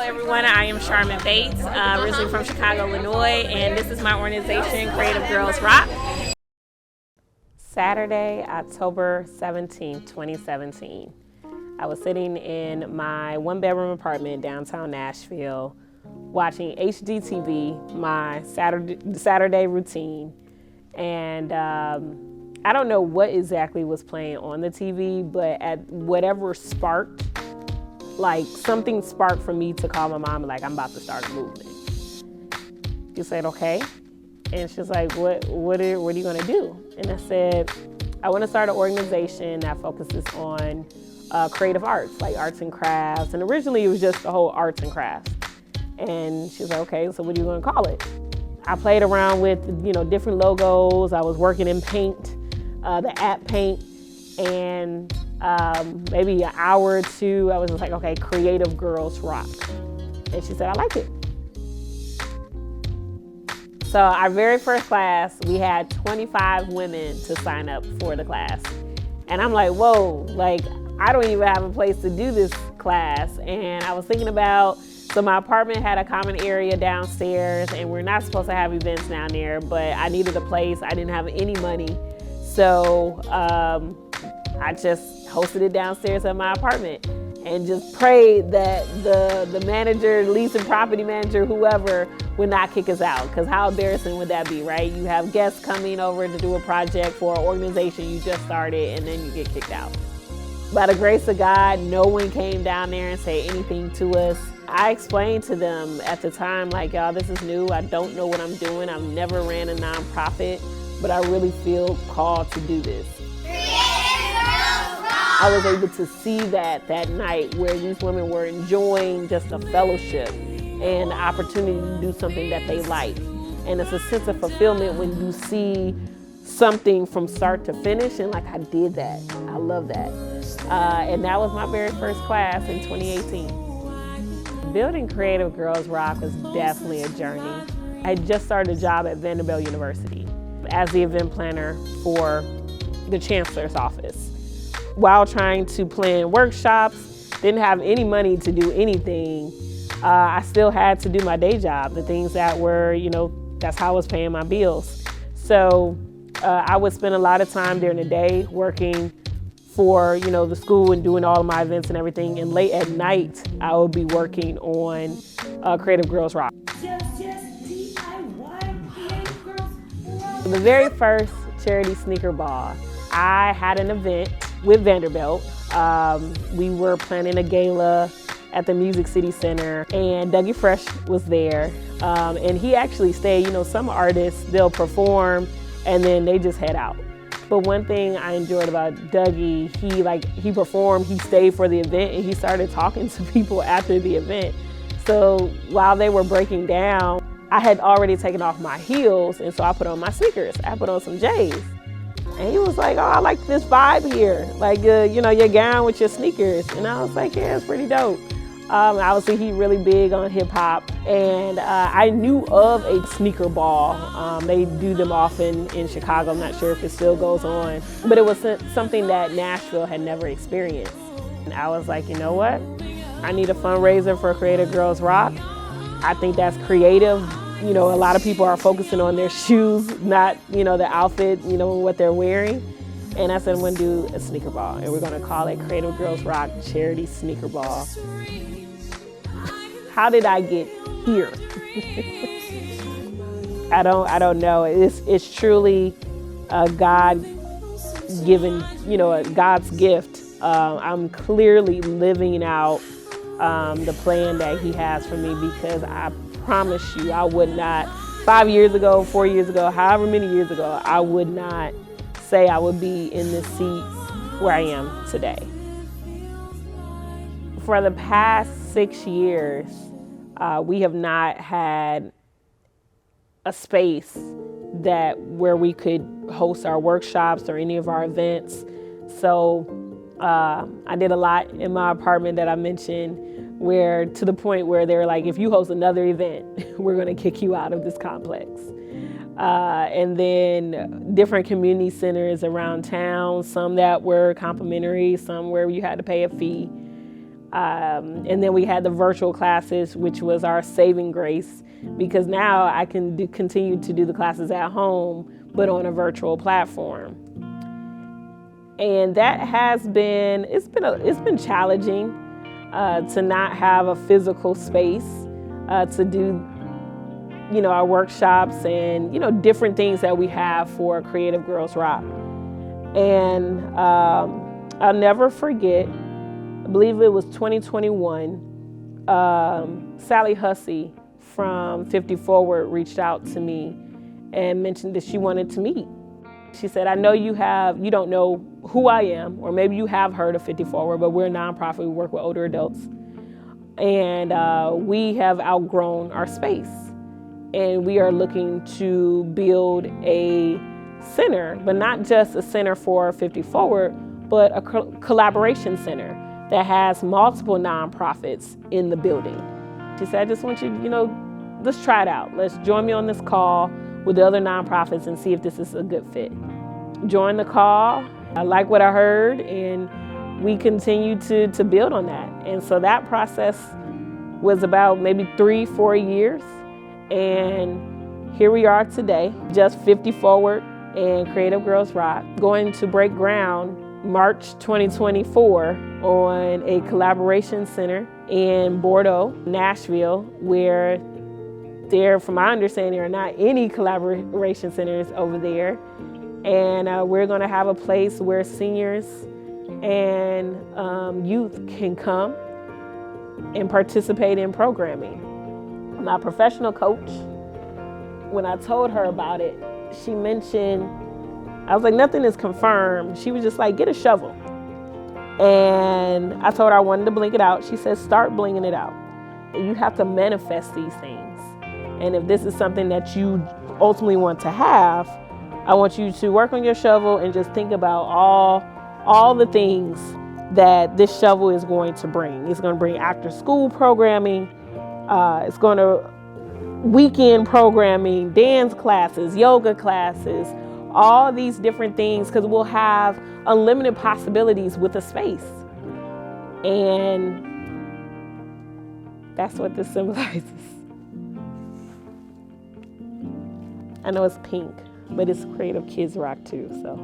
Everyone, I am Charmin Bates, originally from Chicago, Illinois, and this is my organization, Creative Girls Rock. Saturday, October 17, 2017. I was sitting in my one-bedroom apartment downtown Nashville, watching HGTV, my Saturday routine, and I don't know what exactly was playing on the TV, but at whatever sparked, like something sparked for me to call my mom, like, I'm about to start a movement. She said, okay. And she's like, what are you gonna do? And I said, I wanna start an organization that focuses on creative arts, like arts and crafts. And originally it was just the whole arts and crafts. And she's like, okay, so what are you gonna call it? I played around with, different logos. I was working in Paint, the app Paint, and maybe an hour or two, I was just like, okay, Creative Girls Rock. And she said, I like it. So our very first class, we had 25 women to sign up for the class. And I'm like, whoa, like, I don't even have a place to do this class. And I was thinking about, so my apartment had a common area downstairs, and we're not supposed to have events down there, but I needed a place. I didn't have any money. So I just hosted it downstairs at my apartment and just prayed that the manager, leasing property manager, whoever, would not kick us out. Because how embarrassing would that be, right? You have guests coming over to do a project for an organization you just started, and then you get kicked out. By the grace of God, no one came down there and said anything to us. I explained to them at the time, like, y'all, this is new. I don't know what I'm doing. I've never ran a nonprofit, but I really feel called to do this. I was able to see that night where these women were enjoying just a fellowship and the opportunity to do something that they like. And it's a sense of fulfillment when you see something from start to finish, and like, I did that. I love that. And that was my very first class in 2018. Building Creative Girls Rock was definitely a journey. I had just started a job at Vanderbilt University as the event planner for the Chancellor's office. While trying to plan workshops, didn't have any money to do anything, I still had to do my day job, the things that were, that's how I was paying my bills. So I would spend a lot of time during the day working for, the school and doing all of my events and everything. And late at night, I would be working on Creative Girls Rock. The very first charity sneaker ball, I had an event with Vanderbilt. We were planning a gala at the Music City Center, and Dougie Fresh was there. And he actually stayed. Some artists, they'll perform and then they just head out. But one thing I enjoyed about Dougie, he performed, he stayed for the event, and he started talking to people after the event. So while they were breaking down, I had already taken off my heels, and so I put on my sneakers. I put on some J's. And he was like, oh, I like this vibe here. Like, your gown with your sneakers. And I was like, yeah, it's pretty dope. Obviously, he's really big on hip hop. And I knew of a sneaker ball. They do them often in Chicago. I'm not sure if it still goes on. But it was something that Nashville had never experienced. And I was like, you know what? I need a fundraiser for Creative Girls Rock. I think that's creative. A lot of people are focusing on their shoes, not, the outfit, what they're wearing. And I said, I'm gonna do a sneaker ball, and we're gonna call it Creative Girls Rock Charity Sneaker Ball. How did I get here? I don't know. It's truly a God-given, God's gift. I'm clearly living out the plan that He has for me, because I promise you, I would not, 5 years ago, 4 years ago, however many years ago, I would not say I would be in this seat where I am today. For the past 6 years, we have not had a space where we could host our workshops or any of our events. So I did a lot in my apartment that I mentioned, where to the point where they were like, if you host another event, we're gonna kick you out of this complex. And then different community centers around town, some that were complimentary, some where you had to pay a fee. And then we had the virtual classes, which was our saving grace, because now I can continue to do the classes at home, but on a virtual platform. And that has been, it's been challenging to not have a physical space to do, our workshops and, different things that we have for Creative Girls Rock. And I'll never forget, I believe it was 2021, Sally Hussey from 50 Forward reached out to me and mentioned that she wanted to meet. She said, I know you don't know who I am, or maybe you have heard of 50 Forward, but we're a nonprofit, we work with older adults. And we have outgrown our space. And we are looking to build a center, but not just a center for 50 Forward, but a collaboration center that has multiple nonprofits in the building. She said, I just want you, let's try it out. Let's join me on this call with the other nonprofits and see if this is a good fit. Join the call. I like what I heard, and we continue to build on that. And so that process was about maybe 3-4 years. And here we are today, just 50 Forward and Creative Girls Rock, going to break ground March 2024 on a collaboration center in Bordeaux, Nashville, where from my understanding, there are not any collaboration centers over there. And we're going to have a place where seniors and youth can come and participate in programming. My professional coach, when I told her about it, she mentioned, I was like, nothing is confirmed. She was just like, get a shovel. And I told her I wanted to bling it out. She said, start blinging it out. You have to manifest these things. And if this is something that you ultimately want to have, I want you to work on your shovel and just think about all the things that this shovel is going to bring. It's going to bring after school programming. It's going to weekend programming, dance classes, yoga classes, all these different things, because we'll have unlimited possibilities with a space. And that's what this symbolizes. I know it's pink, but it's Creative Kids Rock too, so.